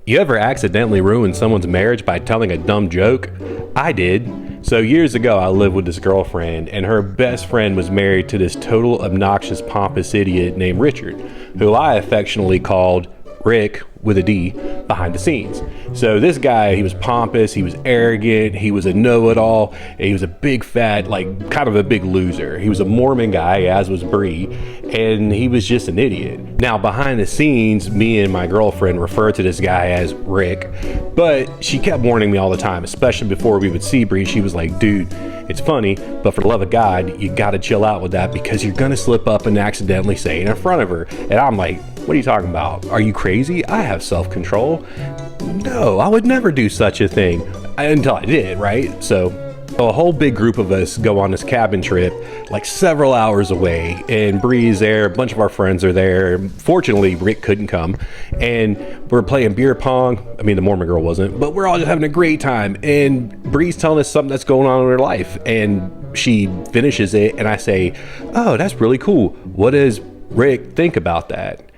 You ever accidentally ruin someone's marriage by telling a dumb joke? I did. So years ago, I lived with this girlfriend, and her best friend was married to this total obnoxious, pompous idiot named Richard, who I affectionately called Rick with a D behind the scenes. So this guy, he was pompous, he was arrogant, he was a know-it-all, he was a big fat, like kind of a big loser. He was a Mormon guy, as was Bree, and he was just an idiot. Now behind the scenes, me and my girlfriend referred to this guy as Rick, but she kept warning me all the time, especially before we would see Bree. She was like, dude, it's funny, but for the love of God, you gotta chill out with that because you're gonna slip up and accidentally say it in front of her. And I'm like, what are you talking about? Are you crazy? I have self-control. No, I would never do such a thing until I did, right? So a whole big group of us go on this cabin trip, like several hours away, and Bree's there, a bunch of our friends are there. Fortunately, Rick couldn't come, and we're playing beer pong. I mean, the Mormon girl wasn't, but we're all just having a great time, and Bree's telling us something that's going on in her life, and she finishes it, and I say, oh, that's really cool. What does Rick think about that?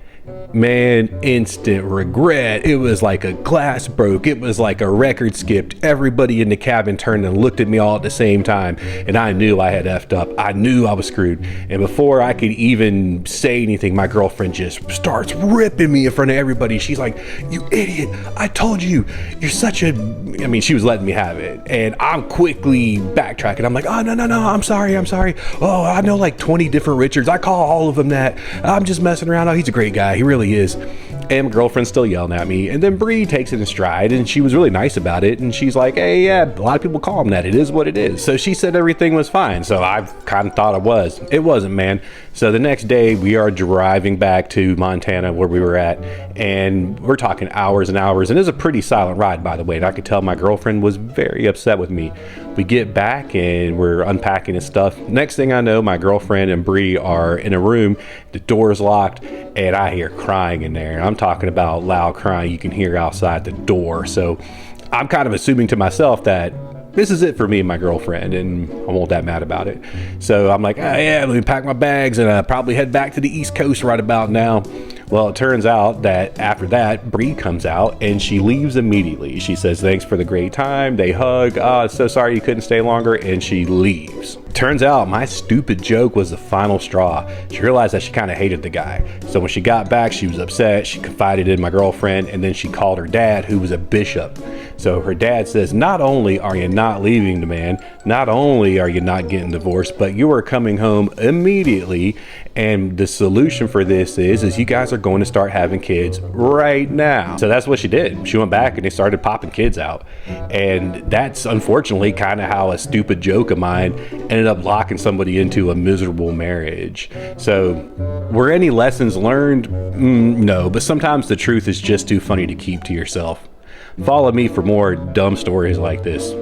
Man, instant regret. It was like a glass broke. It was like a record skipped. Everybody in the cabin turned and looked at me all at the same time, and I knew I had effed up. I knew I was screwed. And before I could even say anything, my girlfriend just starts ripping me in front of everybody. She's like, you idiot, I told you, you're such a... I mean, she was letting me have it, and I'm quickly backtracking. I'm like, oh, no, I'm sorry. Oh, I know like 20 different Richards. I call all of them that. I'm just messing around. Oh, he's a great guy. He really is. And my girlfriend's still yelling at me, and then Bree takes it in stride, and she was really nice about it, and she's like, hey, yeah, a lot of people call him that. It is what it is. So she said everything was fine. So I kind of thought it was. It wasn't, man. So the next day we are driving back to Montana where we were at, and we're talking hours and hours, and it was a pretty silent ride, by the way, and I could tell my girlfriend was very upset with me. We get back and we're unpacking his stuff. Next thing I know, my girlfriend and Bree are in a room, the door's locked, and I hear crying in there. I'm talking about loud crying you can hear outside the door. So I'm kind of assuming to myself that this is it for me and my girlfriend, and I won't that mad about it. So I'm like, oh, yeah, let me pack my bags and probably head back to the East Coast right about now. Well, it turns out that after that, Bree comes out and she leaves immediately. She says, thanks for the great time. They hug. Oh, so sorry you couldn't stay longer. And she leaves. Turns out my stupid joke was the final straw. She realized that she kind of hated the guy. So when she got back, she was upset. She confided in my girlfriend, and then she called her dad, who was a bishop. So her dad says, not only are you not leaving the man, not only are you not getting divorced, but you are coming home immediately. And the solution for this is you guys are going to start having kids right now. So that's what she did. She went back and they started popping kids out. And that's unfortunately kind of how a stupid joke of mine ended up locking somebody into a miserable marriage. So were any lessons learned? No, but sometimes the truth is just too funny to keep to yourself. Follow me for more dumb stories like this.